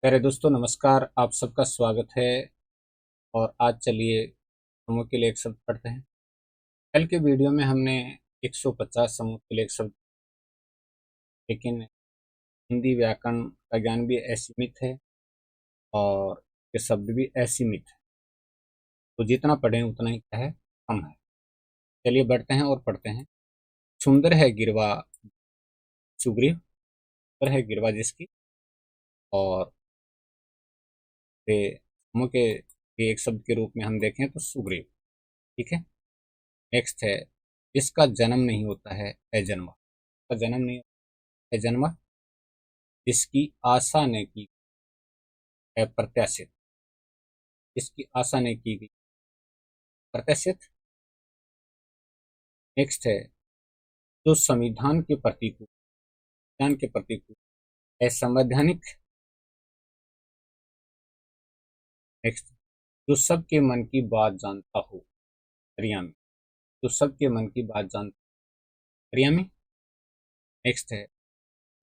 प्यारे दोस्तों नमस्कार। आप सबका स्वागत है। और आज चलिए समूह के लिए एक शब्द पढ़ते हैं। कल के वीडियो में हमने 150 समूह के लिए एक शब्द, लेकिन हिंदी व्याकरण का ज्ञान भी असीमित है और ये शब्द भी असीमित है, तो जितना पढ़ें उतना ही क्या है, कम है। चलिए बढ़ते हैं और पढ़ते हैं। सुंदर है गिरवा सुग्रीव, सुंदर है गिरवा जिसकी, और समूह के एक शब्द के रूप में हम देखें तो सुग्रीव। ठीक है। नेक्स्ट है, जिसका जन्म नहीं होता है अजन्मा, का जन्म नहीं अजन्मा, जिसकी आशा ने की अप्रत्याशित, जिसकी आशा ने की गई प्रत्याशित। नेक्स्ट है, जो संविधान के प्रतिकूल, संविधान के प्रतिकूल असंवैधानिक। नेक्स्ट, जो सबके मन की बात जानता हो हरियामी, जो सबके मन की बात जानता हरियामी। नेक्स्ट है,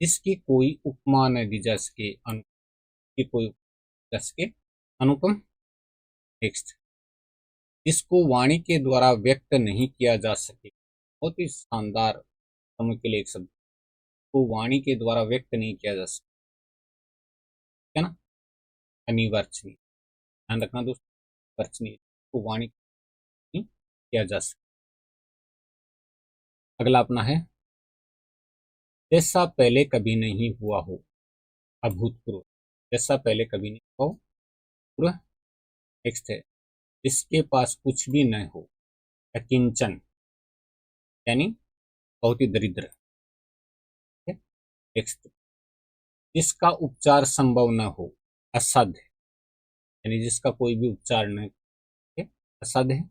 जिसकी कोई उपमा न दी जा सके अनुपम, की कोई उपमा जा सके अनुपम। नेक्स्ट, जिसको वाणी के द्वारा व्यक्त नहीं किया जा सके, बहुत ही शानदार समूह के लिए एक शब्द, को वाणी के द्वारा व्यक्त नहीं किया जा सकता, है ना, अनिवर्चनीय। ध्यान रखना दोस्तों, वर्चनीय को वाणी नहीं किया जा सकता। अगला अपना है, जैसा पहले कभी नहीं हुआ हो अभूतपूर्व, जैसा पहले कभी नहीं हुआ हो पूर्व। नेक्स्ट है, जिसके पास कुछ भी न हो अकिंचन, यानी बहुत ही दरिद्र। नेक्स्ट, जिसका उपचार संभव न हो असाध्य, यानी जिसका कोई भी उपचार न है असाध्य है।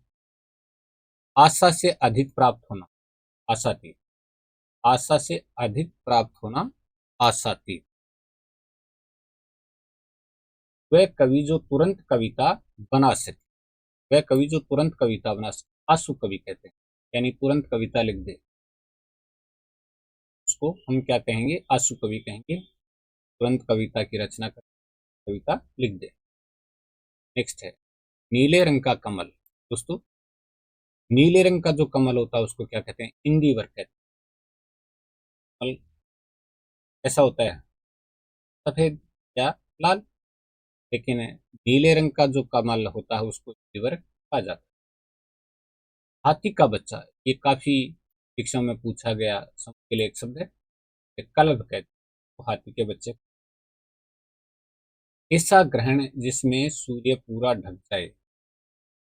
आशा से अधिक प्राप्त होना आशातीत, आशा से अधिक प्राप्त होना आशातीत। वह कवि जो तुरंत कविता बना सके, वह कवि जो तुरंत कविता बना सके, आशु कवि कहते हैं, यानी तुरंत कविता लिख दे, उसको हम क्या कहेंगे, आशु कवि कहेंगे। तुरंत कविता की रचना कर कविता लिख दे। नेक्स्ट है, नीले रंग का कमल। दोस्तों, नीले रंग का जो कमल होता है उसको क्या कहते हैं, इंदिवर कहते हैं। कमल कैसा होता है, सफेद या लाल, लेकिन नीले रंग का जो कमल होता है उसको इंदिवर कहा जाता है। हाथी का बच्चा, ये काफी शिक्षा में पूछा गया के लिए एक शब्द है, कल्ब कहते हैं, तो हाथी के बच्चे। ऐसा ग्रहण जिसमें सूर्य पूरा ढक जाए,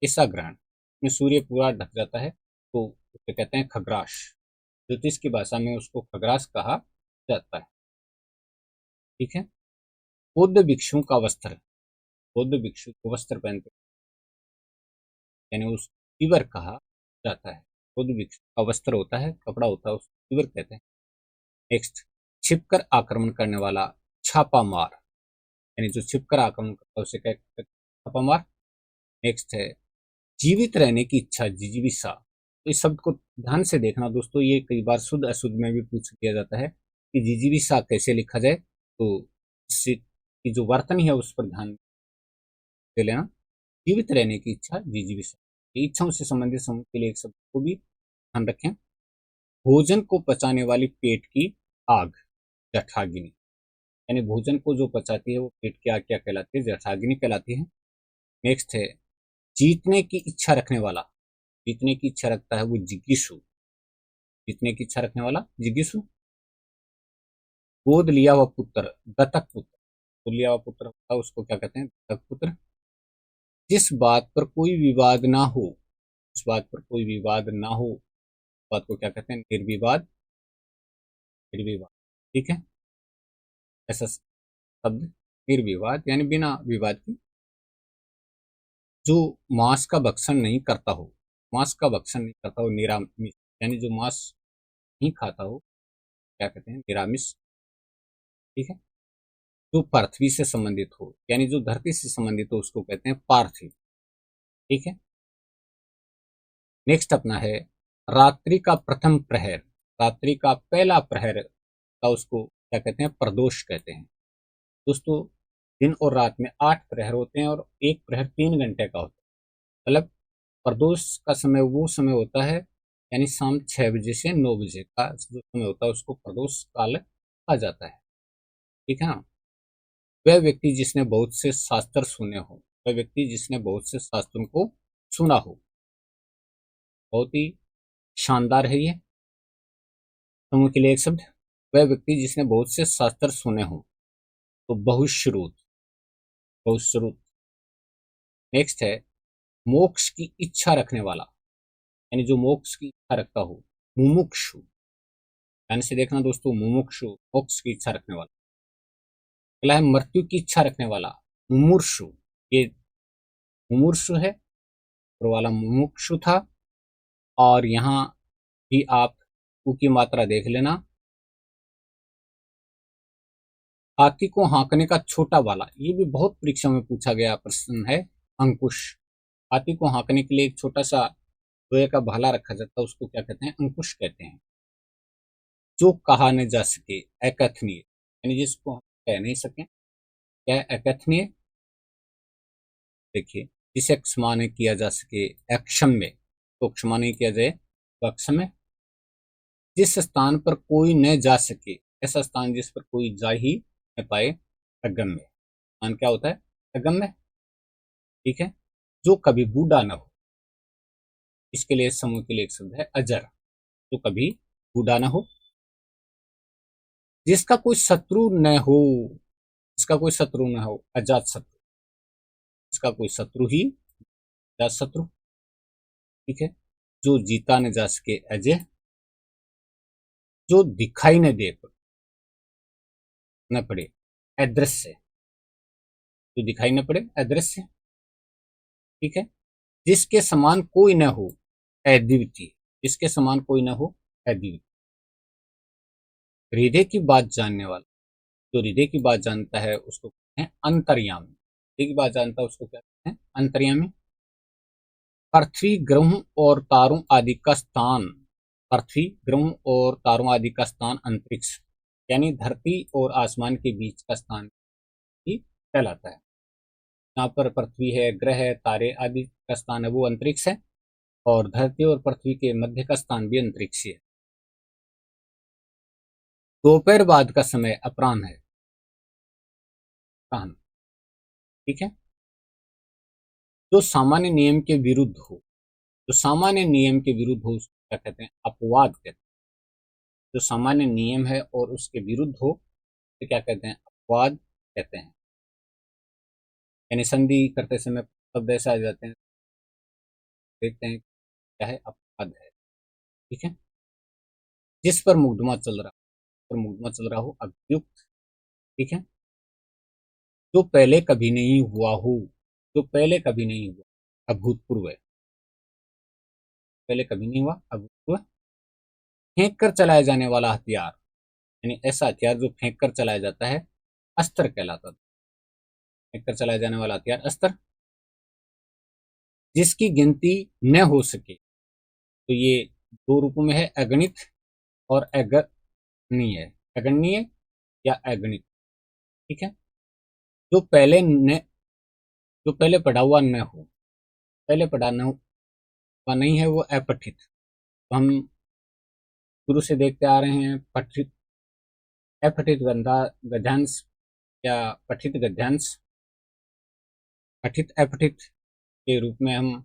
ऐसा ग्रहण में सूर्य पूरा ढक जाता है तो उसे कहते हैं खग्रास। ज्योतिष की भाषा में उसको खग्रास कहा जाता है। ठीक है। बौद्ध भिक्षु का वस्त्र, बौद्ध भिक्षु को वस्त्र पहनते, यानी उस इवर कहा जाता है। बौद्ध भिक्षु का वस्त्र होता है, कपड़ा होता है, उसको इवर कहते हैं। नेक्स्ट, छिपकर आक्रमण करने वाला छापा मार, यानी जो छिपकर आक्रमण करता है उसे कहते हैं छापा मार। नेक्स्ट है, जीवित रहने की इच्छा जिजीविषा। तो इस शब्द को ध्यान से देखना दोस्तों, ये कई बार शुद्ध अशुद्ध में भी पूछ लिया जाता है कि जिजीविषा कैसे लिखा जाए, तो इससे की जो वर्तन है उस पर ध्यान दे लेना। जीवित रहने की इच्छा जिजीविषा, इच्छाओं से संबंधित समूह के लिए एक शब्द को भी ध्यान रखें। भोजन को पचाने वाली पेट की आग जठराग्नि, यानी भोजन को जो पचाती है वो पेट की आग क्या कहलाती है, जठराग्नि कहलाती है। नेक्स्ट है, जीतने की इच्छा रखने वाला, जीतने की इच्छा रखता है वो जिज्ञासु, जीतने की इच्छा रखने वाला जिज्ञासु। गोद लिया हुआ पुत्र दत्तक पुत्र, गोद लिया हुआ पुत्र होता है उसको क्या कहते हैं, दत्तक पुत्र। जिस बात पर कोई विवाद ना हो, जिस बात पर कोई विवाद ना हो, बात को क्या कहते हैं, निर्विवाद, निर्विवाद। ठीक है, ऐसा शब्द निर्विवाद यानी बिना विवाद की। जो मांस का भक्षण नहीं करता हो, मांस का भक्षण नहीं करता हो निरामिष, यानी जो मांस नहीं खाता हो क्या कहते हैं, निरामिष। ठीक है। जो पृथ्वी से संबंधित हो, यानी जो धरती से संबंधित हो उसको कहते हैं पार्थिव। ठीक है। नेक्स्ट अपना है, रात्रि का प्रथम प्रहर, रात्रि का पहला प्रहर का उसको क्या कहते हैं, प्रदोष कहते हैं। दोस्तों, दिन और रात में 8 प्रहर होते हैं और एक प्रहर 3 घंटे का होता है। मतलब प्रदोष का समय वो समय होता है, यानी शाम 6 बजे से 9 बजे का जो समय होता है उसको प्रदोष काल कहा जाता है। ठीक है ना। वह व्यक्ति जिसने बहुत से शास्त्र सुने हो, वह व्यक्ति जिसने बहुत से शास्त्रों को सुना हो। बहुत ही शानदार है ये समूह के लिए एक शब्द। वह व्यक्ति जिसने बहुत से शास्त्र सुने हो, तो बहुश्रुत, बहुश्रुत। नेक्स्ट है मोक्ष की इच्छा रखने वाला, यानी जो मोक्ष की इच्छा रखता हो, मुमुक्षु। ध्यान से देखना दोस्तों, मुमुक्षु मोक्ष की इच्छा रखने वाला। अगला है मृत्यु की इच्छा रखने वाला, मुमूर्षु। ये मुमूर्षु है और वाला मुमुक्षु था। और यहाँ भी आप उ की मात्रा देख लेना। हाथी को हाँकने का छोटा वाला, ये भी बहुत परीक्षा में पूछा गया प्रश्न है। अंकुश। हाथी को हाँकने के लिए एक छोटा सा लोहे का भाला रखा जाता है, उसको क्या कहते हैं? अंकुश कहते हैं। जो कहा न जा सके, अकथनीय, यानी जिसको हम कह नहीं सके, क्या अकथनीय। देखिए, जिसे क्षमा नहीं किया जा सके, अक्षम्य, तो क्षमा नहीं किया जाए तो अक्षम्य। जिस स्थान पर कोई न जा सके, ऐसा स्थान जिस पर कोई जा ही न पाए, अगम्य। स्थान क्या होता है? अगम्य। ठीक है। जो कभी बूढ़ा न हो, इसके लिए समूह के लिए एक शब्द है अजर, जो कभी बूढ़ा न हो। जिसका कोई शत्रु न हो, जिसका कोई शत्रु न हो, अजात शत्रु। जिसका कोई शत्रु ही अजात शत्रु। ठीक है। जो जीता न जा सके, अजय। जो दिखाई न दे न पड़े, अदृश्य। जो दिखाई न पड़े, अदृश्य। ठीक है। जिसके समान कोई न हो, अद्वितीय। जिसके समान कोई न हो, अद्वितीय। हृदय की बात जानने वाला, जो हृदय की बात जानता है उसको कहते हैं अंतर्यामी। हृदय की बात जानता है उसको क्या कहते हैं? अंतर्यामी। पृथ्वी, ग्रहों और तारों आदि का स्थान, पृथ्वी, ग्रहों और तारों आदि का स्थान अंतरिक्ष, यानी धरती और आसमान के बीच का स्थान ही कहलाता है। यहाँ पर पृथ्वी है, ग्रह है, तारे आदि का स्थान है वो अंतरिक्ष है, और धरती और पृथ्वी के मध्य का स्थान भी अंतरिक्ष है। दोपहर बाद का समय अपराह्न है। अपराह्न। ठीक है। जो सामान्य नियम के विरुद्ध हो, जो सामान्य नियम के विरुद्ध हो उसको क्या कहते हैं? अपवाद कहते हैं। जो सामान्य नियम है और उसके विरुद्ध हो तो क्या कहते हैं? अपवाद कहते हैं। यानी संधि करते समय शब्द ऐसे आ जाते हैं, देखते हैं क्या है? अपवाद है। ठीक है। जिस पर मुकदमा चल रहा, पर मुकदमा चल रहा हो, अभियुक्त। ठीक है। जो पहले कभी नहीं हुआ हो, जो पहले कभी नहीं हुआ, अभूतपूर्व है। पहले कभी नहीं हुआ, अभूतपूर्व। फेंक कर चलाया जाने वाला हथियार, यानी ऐसा हथियार जो फेंक कर चलाया जाता है, अस्त्र कहलाता है। फेंक कर चलाया जाने वाला हथियार अस्त्र। जिसकी गिनती न हो सके, तो ये दो रूपों में है, अगणित और अगणनीय। अगणनीय या अगणित। ठीक है। जो पहले न, जो पहले पढ़ा हुआ न हो, पहले पढ़ा न हुआ नहीं है वो अपठित। तो हम शुरू से देखते आ रहे हैं पठित, अपठित गद्यांश या पठित गद्यांश, पठित अपठित के रूप में हम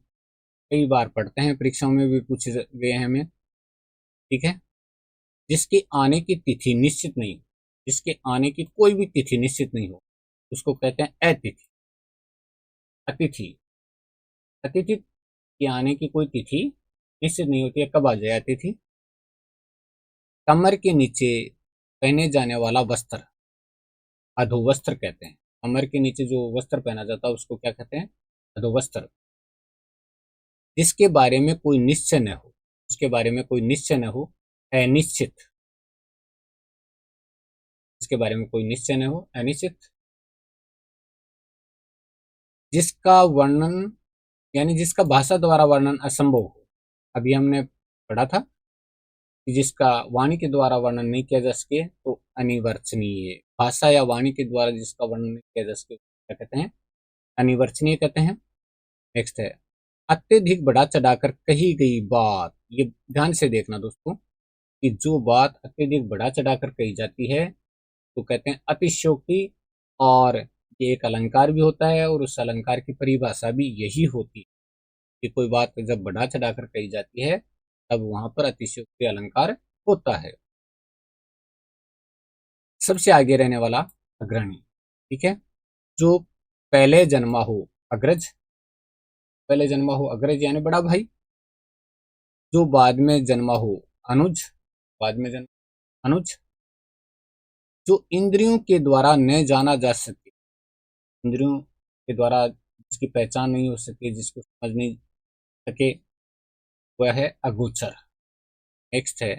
कई बार पढ़ते हैं, परीक्षाओं में भी पूछे गए हैं हमें। ठीक है। जिसके आने की तिथि निश्चित नहीं, जिसके आने की कोई भी तिथि निश्चित नहीं हो, उसको कहते हैं अतिथि। अतिथि, अतिथि के आने की कोई तिथि निश्चित नहीं होती है, कब आ जाए अतिथि। कमर के नीचे पहने जाने वाला वस्त्र, अधोवस्त्र कहते हैं। कमर के नीचे जो वस्त्र पहना जाता है उसको क्या कहते हैं? अधोवस्त्र। जिसके बारे में कोई निश्चय न हो, जिसके बारे में कोई निश्चय न हो, अनिश्चित। जिसके बारे में कोई निश्चय न हो, अनिश्चित। जिसका वर्णन, यानी जिसका भाषा द्वारा वर्णन असंभव हो। अभी हमने पढ़ा था कि जिसका वाणी के द्वारा वर्णन नहीं किया जा सके तो अनिवर्चनीय। भाषा या वाणी के द्वारा जिसका वर्णन नहीं किया जा सके क्या कहते हैं, अनिवर्चनीय कहते हैं। नेक्स्ट है अत्यधिक बढ़ा चढ़ाकर कही गई बात। ये ध्यान से देखना दोस्तों कि जो बात अत्यधिक बढ़ा चढ़ाकर कही जाती है तो कहते हैं अतिशयोक्ति, और ये एक अलंकार भी होता है और उस अलंकार की परिभाषा भी यही होती है कि कोई बात जब बढ़ा चढ़ाकर कही जाती है तब वहां पर अतिशयोक्ति अलंकार होता है। सबसे आगे रहने वाला अग्रणी, ठीक है, जो पहले जन्मा हो अग्रज, पहले जन्मा हो अग्रज यानी बड़ा भाई। जो बाद में जन्मा हो अनुज, बाद में जन्म अनुज। जो इंद्रियों के द्वारा न जाना जा सके, इंद्रियों के द्वारा जिसकी पहचान नहीं हो सके, जिसको समझ नहीं सके, वह है अगोचर। नेक्स्ट है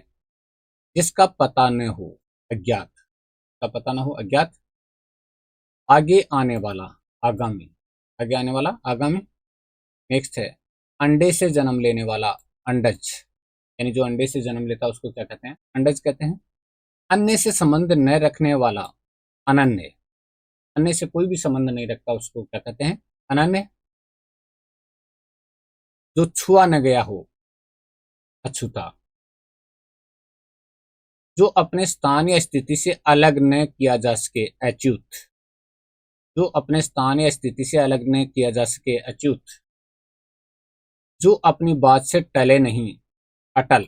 जिसका पता न हो अज्ञात, का पता ना हो अज्ञात। आगे आने वाला आगामी, आगे आने वाला आगामी। नेक्स्ट है अंडे से जन्म लेने वाला अंडज, यानी जो अंडे से जन्म लेता है उसको क्या कहते हैं, अंडज कहते हैं। अन्य से संबंध न रखने वाला अनन्य, अन्य से कोई भी संबंध नहीं रखता उसको क्या कहते हैं, अनन्य। जो छुआ न गया हो अछूता, जो अपने स्थान या स्थिति से अलग न किया जा सके अच्युत, जो अपने स्थान या स्थिति से अलग न किया जा सके अच्युत। जो अपनी बात से टले नहीं अटल।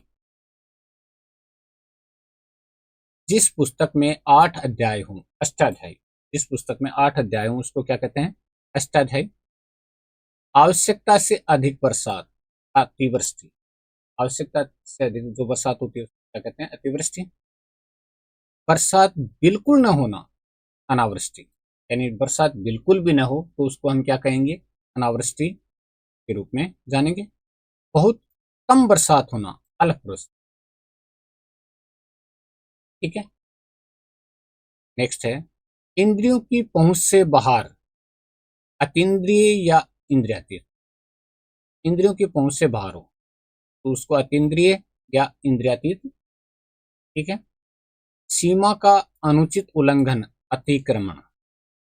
जिस पुस्तक में 8 अध्याय हों अष्टाध्यायी, जिस पुस्तक में 8 अध्याय हों उसको क्या कहते हैं, अष्टाध्यायी। आवश्यकता से अधिक बरसात अतिवृष्टि, आवश्यकता से अधिक जो बरसात होती है उसको क्या कहते हैं, अतिवृष्टि। बरसात बिल्कुल न होना अनावृष्टि, यानी बरसात बिल्कुल भी न हो तो उसको हम क्या कहेंगे, अनावृष्टि के रूप में जानेंगे। बहुत कम बरसात होना अल्पवृष्टि, ठीक है। नेक्स्ट है इंद्रियों की पहुंच से बाहर अतीन्द्रिय या इंद्रियातीत, इंद्रियों की पहुंच से बाहर हो तो उसको अतीन्द्रिय या इंद्रियातीत, ठीक है। सीमा का अनुचित उल्लंघन अतिक्रमण,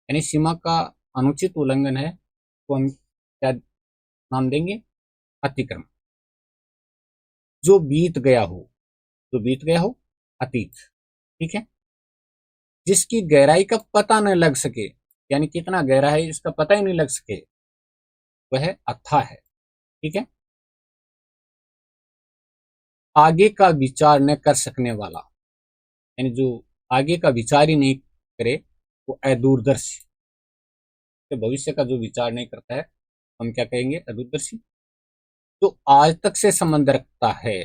यानी सीमा का अनुचित उल्लंघन है तो हम क्या नाम देंगे, अतिक्रमण। जो बीत गया हो, जो बीत गया हो अतीत, ठीक है। जिसकी गहराई का पता न लग सके, यानी कितना गहरा है इसका पता ही नहीं लग सके, वह अथाह है, ठीक है। आगे का विचार न कर सकने वाला, यानी जो आगे का विचार ही नहीं करे वो अदूरदर्शी, तो भविष्य का जो विचार नहीं करता है हम क्या कहेंगे, अदूरदर्शी। जो आज तक से संबंध रखता है,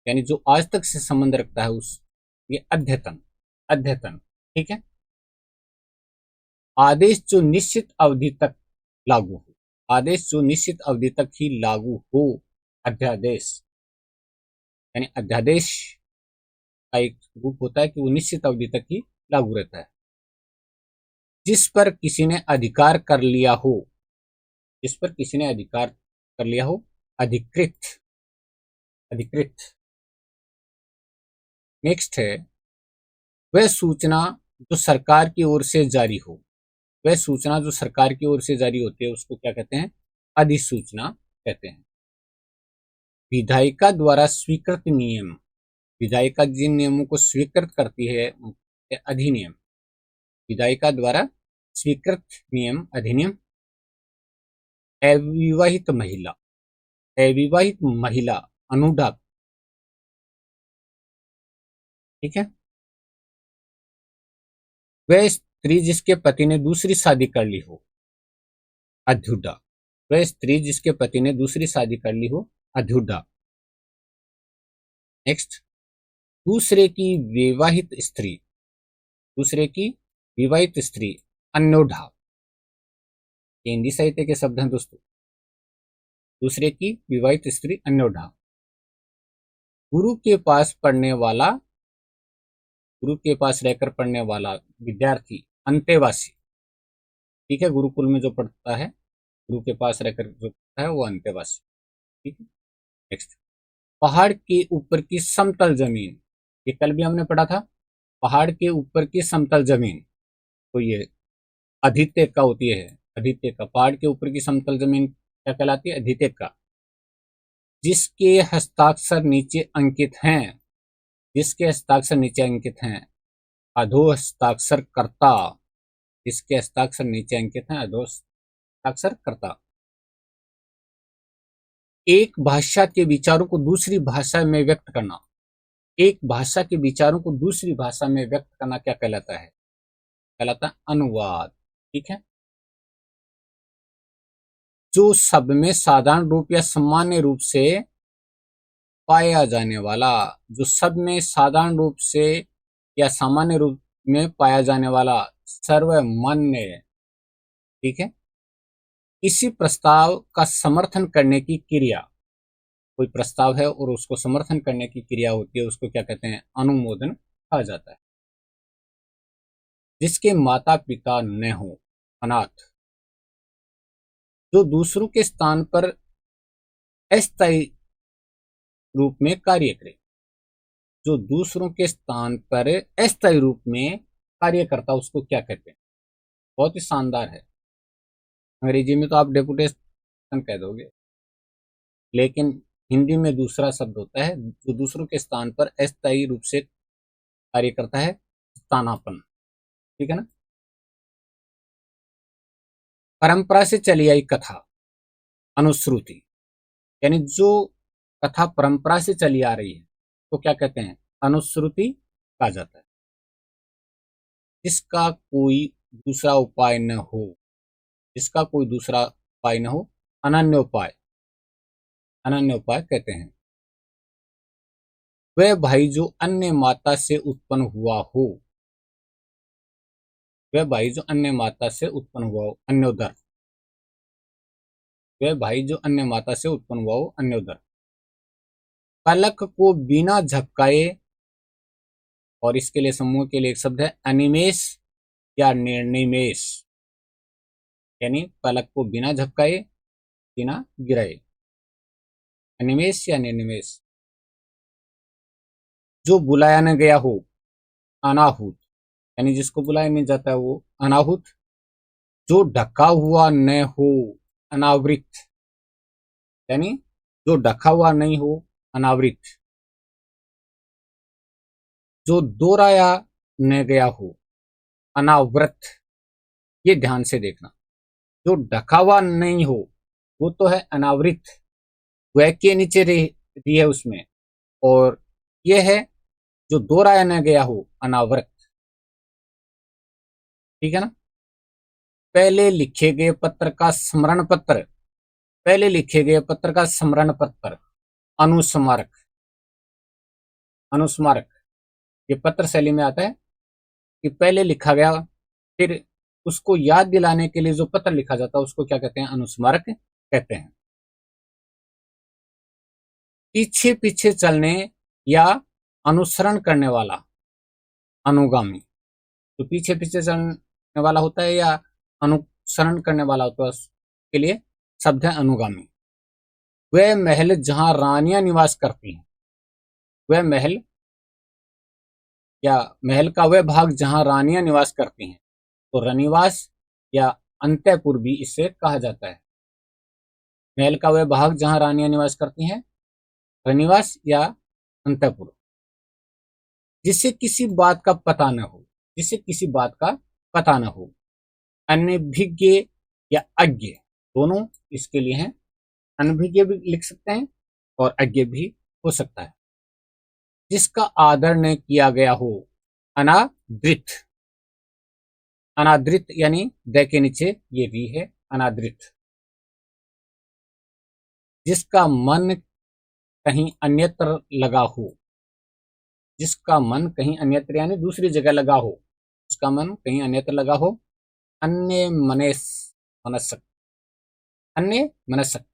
यानी जो आज तक से संबंध रखता है उस, ये अध्यतन, अध्यतन, ठीक है। आदेश जो निश्चित अवधि तक लागू हो, आदेश जो निश्चित अवधि तक ही लागू हो अध्यादेश, यानी अध्यादेश का एक रूप होता है कि वो निश्चित अवधि तक ही लागू रहता है। जिस पर किसी ने अधिकार कर लिया हो, जिस पर किसी ने अधिकार कर लिया हो अधिकृत, अधिकृत। नेक्स्ट है वह सूचना जो सरकार की ओर से जारी हो, वह सूचना जो सरकार की ओर से जारी होती है उसको क्या कहते हैं, अधिसूचना कहते हैं। विधायिका द्वारा स्वीकृत नियम, विधायिका जिन नियमों को स्वीकृत करती है अधिनियम, विधायिका द्वारा स्वीकृत नियम अधिनियम। अविवाहित महिला, अविवाहित महिला अनुढा, ठीक है। वह स्त्री जिसके पति ने दूसरी शादी कर ली हो अध्युडा, वह स्त्री जिसके पति ने दूसरी शादी कर ली हो अध्युडा। नेक्स्ट दूसरे की विवाहित स्त्री, दूसरे की विवाहित स्त्री अन्योढ़ा, ये हिंदी साहित्य के शब्द हैं दोस्तों। दूसरे की विवाहित स्त्री अन्योढ़ा। गुरु के पास पढ़ने वाला, गुरु के पास रहकर पढ़ने वाला विद्यार्थी अंतेवासी, ठीक है। गुरुकुल में जो पढ़ता है गुरु के पास रहकर जो पढ़ता है वो अंतेवासी, ठीक है। नेक्स्ट पहाड़ के ऊपर की समतल जमीन, ये कल भी हमने पढ़ा था, पहाड़ के ऊपर की समतल जमीन, तो ये अधित्यका होती है, अधित्यका पहाड़ के ऊपर की समतल जमीन क्या कहलाती है? अधित्यका। जिसके हस्ताक्षर नीचे अंकित हैं, जिसके हस्ताक्षर नीचे अंकित हैं, अधो हस्ताक्षर कर्ता, जिसके हस्ताक्षर नीचे अंकित हैं, अधो हस्ताक्षर कर्ता। एक भाषा के विचारों को दूसरी भाषा में व्यक्त करना, एक भाषा के विचारों को दूसरी भाषा में व्यक्त करना क्या कहलाता है? कहलाता है अनुवाद। ठीक है। जो शब्द में साधारण रूप या सामान्य रूप से पाया जाने वाला, जो शब्द में साधारण रूप से या सामान्य रूप में पाया जाने वाला सर्वमान्य, ठीक है, इसी प्रस्ताव का समर्थन करने की क्रिया, कोई प्रस्ताव है और उसको समर्थन करने की क्रिया होती है, उसको क्या कहते हैं? अनुमोदन कहा जाता है। जिसके माता पिता न हो, अनाथ। जो दूसरों के स्थान पर अस्थायी रूप में कार्य करे, जो दूसरों के स्थान पर अस्थायी रूप में कार्य करता, उसको क्या कहते हैं? बहुत ही शानदार है। अंग्रेजी में तो आप डेपुटेशन कह दोगे, लेकिन हिंदी में दूसरा शब्द होता है जो दूसरों के स्थान पर अस्थायी रूप से कार्य करता है, स्थानापन्न। ठीक है ना। परंपरा से चली आई कथा, अनुश्रुति, यानी जो कथा परंपरा से चली आ रही है तो क्या कहते हैं? अनुश्रुति कहा जाता है। जिसका कोई दूसरा उपाय न हो, जिसका कोई दूसरा उपाय न हो, अनन्य उपाय, अनन्य उपाय कहते हैं। वह भाई जो अन्य माता से उत्पन्न हुआ हो, वह भाई जो अन्य माता से उत्पन्न हुआ हो, अन्योदर, वह भाई जो अन्य माता से उत्पन्न हुआ हो, अन्योदर। पलक को बिना झपकाए, और इसके लिए समूह के लिए एक शब्द है अनिमेष या निर्निमेष, यानी पलक को बिना झपकाए, बिना गिराए, अनिमेष या निर्निमेष। जो बुलाया न गया हो, अनाहुत, यानी जिसको बुलाया नहीं जाता है वो अनाहुत। जो ढका हुआ न हो, अनावृत, यानी जो ढका हुआ नहीं हो, अनावृत। जो दोहराया न गया हो, अनावृत। ये ध्यान से देखना, जो ढका हुआ नहीं हो वो तो है अनावृत, वह के नीचे रही है उसमें, और यह है जो दोहराया न गया हो, अनावृत। ठीक है ना। पहले लिखे गए पत्र का स्मरण पत्र, पहले लिखे गए पत्र का स्मरण पत्र, अनुस्मारक, अनुस्मारक। ये पत्र शैली में आता है कि पहले लिखा गया, फिर उसको याद दिलाने के लिए जो पत्र लिखा जाता है उसको क्या कहते हैं? अनुस्मारक कहते हैं। पीछे पीछे चलने या अनुसरण करने वाला, अनुगामी। तो पीछे पीछे चलने वाला होता है या अनुसरण करने वाला होता है, उसके लिए शब्द है अनुगामी। वह महल जहां रानियां निवास करती हैं, वह महल या महल का वह भाग जहां रानियां निवास करती हैं, तो रनिवास या अंतःपुर भी इससे कहा जाता है। महल का वह भाग जहां रानियां निवास करती हैं, रनिवास या अंतःपुर। जिसे किसी बात का पता न हो, जिसे किसी बात का पता न हो, अनभिज्ञ या अज्ञ, दोनों इसके लिए हैं। अनभिज्ञ भी लिख सकते हैं और अज्ञ भी हो सकता है। जिसका आदर न किया गया हो, अनादृत, अनादृत यानी द के नीचे ये भी है, अनादृत। जिसका मन कहीं अन्यत्र लगा हो, जिसका मन कहीं अन्यत्र यानी दूसरी जगह लगा हो, जिसका मन कहीं अन्यत्र लगा हो, अन्य मनसक, अन्य मनसक,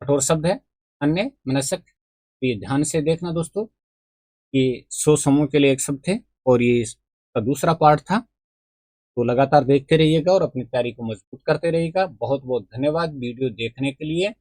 कठोर शब्द है, अन्य मनसक। तो ये ध्यान से देखना दोस्तों, ये 100 समूह के लिए एक शब्द थे और ये इसका दूसरा पार्ट था। तो लगातार देखते रहिएगा और अपनी तैयारी को मजबूत करते रहिएगा। बहुत बहुत धन्यवाद वीडियो देखने के लिए।